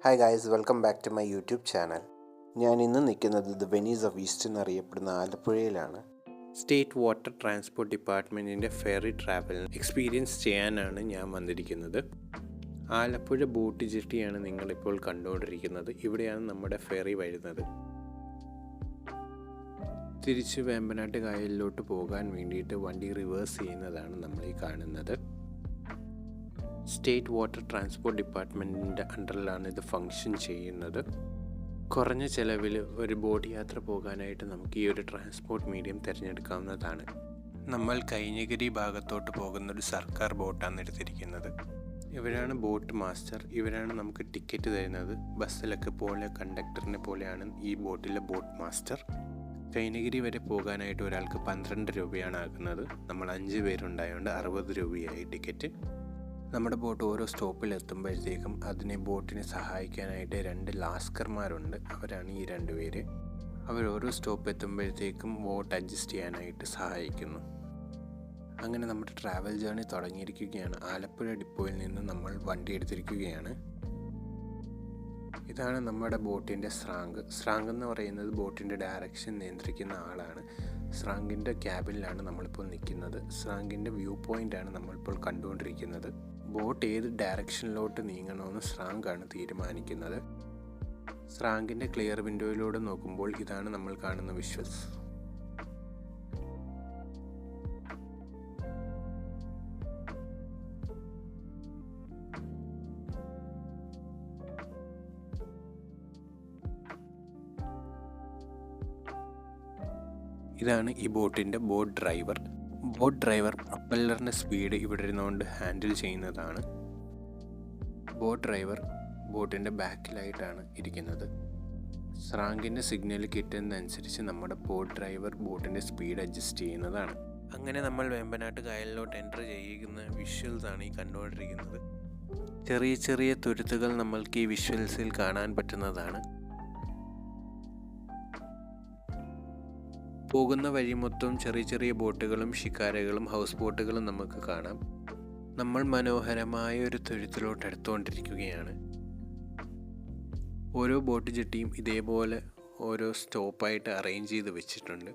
Hi guys, welcome back to my YouTube channel. ഞാൻ ഇന്ന് നിൽക്കുന്നത് ദ വെനീസ് ഓഫ് ഈസ്റ്റ് എന്നറിയപ്പെടുന്ന ആലപ്പുഴയിലാണ്. സ്റ്റേറ്റ് വാട്ടർ ട്രാൻസ്പോർട്ട് ഡിപ്പാർട്ട്മെൻറ്റിൻ്റെ ഫെറി ട്രാവൽ എക്സ്പീരിയൻസ് ചെയ്യാനാണ് ഞാൻ വന്നിരിക്കുന്നത്. ആലപ്പുഴ ബോട്ട് ജെട്ടിയാണ് നിങ്ങളിപ്പോൾ കണ്ടുകൊണ്ടിരിക്കുന്നത്. ഇവിടെയാണ് നമ്മുടെ ഫെറി വരുന്നത്. തിരിച്ച് വേമ്പനാട്ട് കായലിലോട്ട് പോകാൻ വേണ്ടിയിട്ട് വണ്ടി റിവേഴ്സ് ചെയ്യുന്നതാണ് നമ്മൾ ഈ കാണുന്നത്. സ്റ്റേറ്റ് വാട്ടർ ട്രാൻസ്പോർട്ട് ഡിപ്പാർട്ട്മെൻറ്റിൻ്റെ അണ്ടറിലാണ് ഇത് ഫങ്ഷൻ ചെയ്യുന്നത്. കുറഞ്ഞ ചിലവിൽ ഒരു ബോട്ട് യാത്ര പോകാനായിട്ട് നമുക്ക് ഈ ഒരു ട്രാൻസ്പോർട്ട് മീഡിയം തിരഞ്ഞെടുക്കാവുന്നതാണ്. നമ്മൾ കൈഞ്ഞഗിരി ഭാഗത്തോട്ട് പോകുന്നൊരു സർക്കാർ ബോട്ടാണ് എടുത്തിരിക്കുന്നത്. ഇവരാണ് ബോട്ട് മാസ്റ്റർ. ഇവരാണ് നമുക്ക് ടിക്കറ്റ് തരുന്നത്. ബസ്സിലൊക്കെ പോലെ കണ്ടക്ടറിനെ പോലെയാണ് ഈ ബോട്ടിലെ ബോട്ട് മാസ്റ്റർ. കൈനഗിരി വരെ പോകാനായിട്ട് ഒരാൾക്ക് 12 രൂപയാണ് ആകുന്നത്. നമ്മൾ 5 പേരുണ്ടായതുകൊണ്ട് 60 രൂപയായി ടിക്കറ്റ്. നമ്മുടെ ബോട്ട് ഓരോ സ്റ്റോപ്പിൽ എത്തുമ്പോഴത്തേക്കും ബോട്ടിനെ സഹായിക്കാനായിട്ട് 2 ലാസ്കർമാരുണ്ട്. അവരാണ് ഈ 2 പേര്. അവർ ഓരോ സ്റ്റോപ്പ് എത്തുമ്പോഴത്തേക്കും ബോട്ട് അഡ്ജസ്റ്റ് ചെയ്യാനായിട്ട് സഹായിക്കുന്നു. അങ്ങനെ നമ്മുടെ ട്രാവൽ ജേർണി തുടങ്ങിയിരിക്കുകയാണ്. ആലപ്പുഴ ഡിപ്പോയിൽ നിന്ന് നമ്മൾ വണ്ടി എടുത്തിരിക്കുകയാണ്. ഇതാണ് നമ്മുടെ ബോട്ടിൻ്റെ സ്രാങ്ക്. സ്രാങ്ക് എന്ന് പറയുന്നത് ബോട്ടിൻ്റെ ഡയറക്ഷൻ നിയന്ത്രിക്കുന്ന ആളാണ്. സ്രാങ്കിൻ്റെ ക്യാബിനിലാണ് നമ്മളിപ്പോൾ നിൽക്കുന്നത്. സ്രാങ്കിൻ്റെ വ്യൂ പോയിൻ്റാണ് നമ്മളിപ്പോൾ കണ്ടുകൊണ്ടിരിക്കുന്നത്. ബോട്ട് ഏത് ഡയറക്ഷനിലോട്ട് നീങ്ങണമെന്ന് സ്രാങ്കാണ് തീരുമാനിക്കുന്നത്. സ്രാങ്കിൻ്റെ ക്ലിയർ വിൻഡോയിലൂടെ നോക്കുമ്പോൾ ഇതാണ് നമ്മൾ കാണുന്ന വിഷ്വൽസ്. ഇതാണ് ഈ ബോട്ടിൻ്റെ ബോട്ട് ഡ്രൈവർ. ബോട്ട് ഡ്രൈവർ പ്രൊപ്പല്ലറിൻ്റെ സ്പീഡ് ഇവിടെ ഇരുന്നുകൊണ്ട് ഹാൻഡിൽ ചെയ്യുന്നതാണ്. ബോട്ട് ഡ്രൈവർ ബോട്ടിൻ്റെ ബാക്കിലായിട്ടാണ് ഇരിക്കുന്നത്. സ്രാങ്കിൻ്റെ സിഗ്നൽ കിട്ടുന്നതനുസരിച്ച് നമ്മുടെ ബോട്ട് ഡ്രൈവർ ബോട്ടിൻ്റെ സ്പീഡ് അഡ്ജസ്റ്റ് ചെയ്യുന്നതാണ്. അങ്ങനെ നമ്മൾ വേമ്പനാട്ട് കായലിലോട്ട് എൻ്റർ ചെയ്യുന്ന വിഷ്വൽസാണ് ഈ കണ്ടുകൊണ്ടിരിക്കുന്നത്. ചെറിയ ചെറിയ തുരുത്തുകൾ നമ്മൾക്ക് ഈ വിഷ്വൽസിൽ കാണാൻ പറ്റുന്നതാണ്. പോകുന്ന വഴി മൊത്തം ചെറിയ ചെറിയ ബോട്ടുകളും ഷിക്കാരകളും ഹൗസ് ബോട്ടുകളും നമുക്ക് കാണാം. നമ്മൾ മനോഹരമായ ഒരു തുരുത്തിലോട്ട് എടുത്തുകൊണ്ടിരിക്കുകയാണ്. ഓരോ ബോട്ട് ജെട്ടിയും ഇതേപോലെ ഓരോ സ്റ്റോപ്പായിട്ട് അറേഞ്ച് ചെയ്ത് വെച്ചിട്ടുണ്ട്.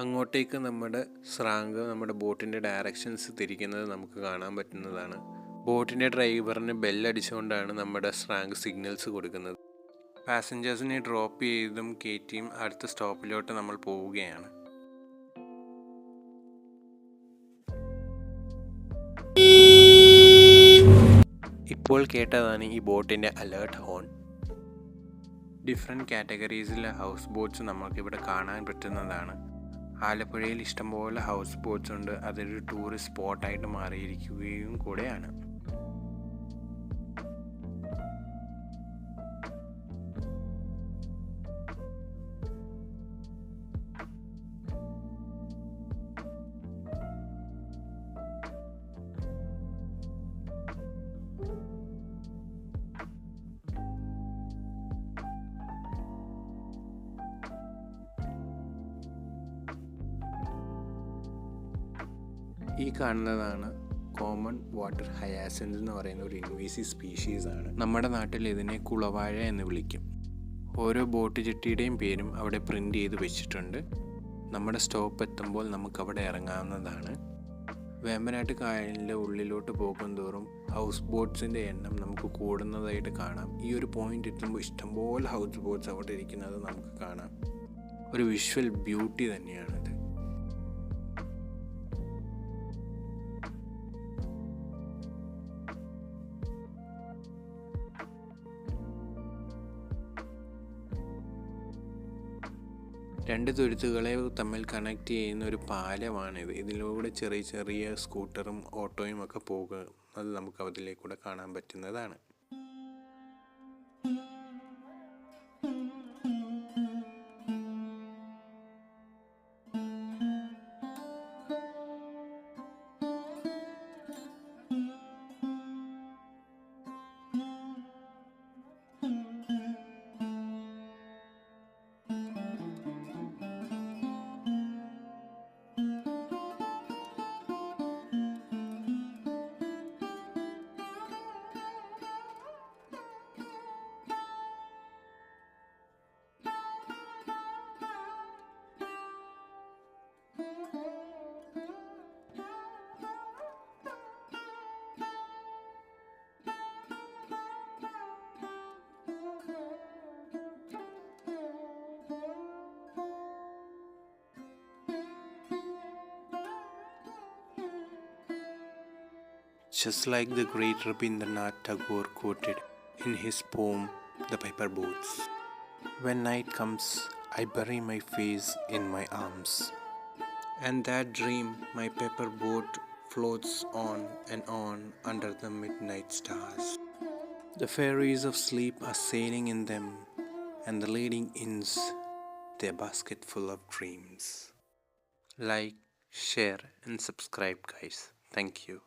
അങ്ങോട്ടേക്ക് നമ്മുടെ സ്രാങ്ക് നമ്മുടെ ബോട്ടിൻ്റെ ഡയറക്ഷൻസ് തിരിക്കുന്നത് നമുക്ക് കാണാൻ പറ്റുന്നതാണ്. ബോട്ടിൻ്റെ ഡ്രൈവറിന് ബെല്ലടിച്ചുകൊണ്ടാണ് നമ്മുടെ സ്രാങ്ക് സിഗ്നൽസ് കൊടുക്കുന്നത്. പാസഞ്ചേഴ്സിനെ ഡ്രോപ്പ് ചെയ്തും കയറ്റിയും അടുത്ത സ്റ്റോപ്പിലോട്ട് നമ്മൾ പോവുകയാണ്. ഇപ്പോൾ കേട്ടതാണ് ഈ ബോട്ടിൻ്റെ അലേർട്ട് ഹോൺ. ഡിഫറെൻറ്റ് കാറ്റഗറീസിലെ ഹൗസ് ബോട്ട്സ് നമുക്കിവിടെ കാണാൻ പറ്റുന്നതാണ്. ആലപ്പുഴയിൽ ഇഷ്ടംപോലെ ഹൗസ് ബോട്ട്സ് ഉണ്ട്. അതൊരു ടൂറിസ്റ്റ് സ്പോട്ടായിട്ട് മാറിയിരിക്കുകയും കൂടെയാണ്. ഈ കാണുന്നതാണ് കോമൺ വാട്ടർ ഹയാസിൻസ് എന്ന് പറയുന്ന ഒരു ഇൻവേസീവ് സ്പീഷീസ് ആണ്. നമ്മുടെ നാട്ടിൽ ഇതിനെ കുളവാഴ എന്ന് വിളിക്കും. ഓരോ ബോട്ട് ജെട്ടിയുടെയും പേരും അവിടെ പ്രിൻ്റ് ചെയ്ത് വെച്ചിട്ടുണ്ട്. നമ്മുടെ സ്റ്റോപ്പ് എത്തുമ്പോൾ നമുക്കവിടെ ഇറങ്ങാവുന്നതാണ്. വേമ്പനാട്ട് കായലിൻ്റെ ഉള്ളിലോട്ട് പോകുന്തോറും ഹൗസ് ബോട്ട്സിൻ്റെ എണ്ണം നമുക്ക് കൂടുന്നതായിട്ട് കാണാം. ഈ ഒരു പോയിന്റ് എത്തുമ്പോൾ ഇഷ്ടംപോലെ ഹൗസ് ബോട്ട്സ് അവിടെ ഇരിക്കുന്നത് നമുക്ക് കാണാം. ഒരു വിഷ്വൽ ബ്യൂട്ടി തന്നെയാണത്. രണ്ട് തുരുത്തുകളെ തമ്മിൽ കണക്ട് ചെയ്യുന്ന ഒരു പാലമാണിത്. ഇതിലൂടെ ചെറിയ ചെറിയ സ്കൂട്ടറും ഓട്ടോയും ഒക്കെ പോകുന്നത് നമുക്ക് അതിലേക്കൂടെ കാണാൻ പറ്റുന്നതാണ്. just like the great Rabindranath Tagore quoted in his poem The Paper Boats. When night comes, I bury my face in my arms. And that dream, my paper boat floats on and on under the midnight stars. The fairies of sleep are sailing in them, and the leading inns their basket full of dreams. Like, share, and subscribe, guys. Thank you.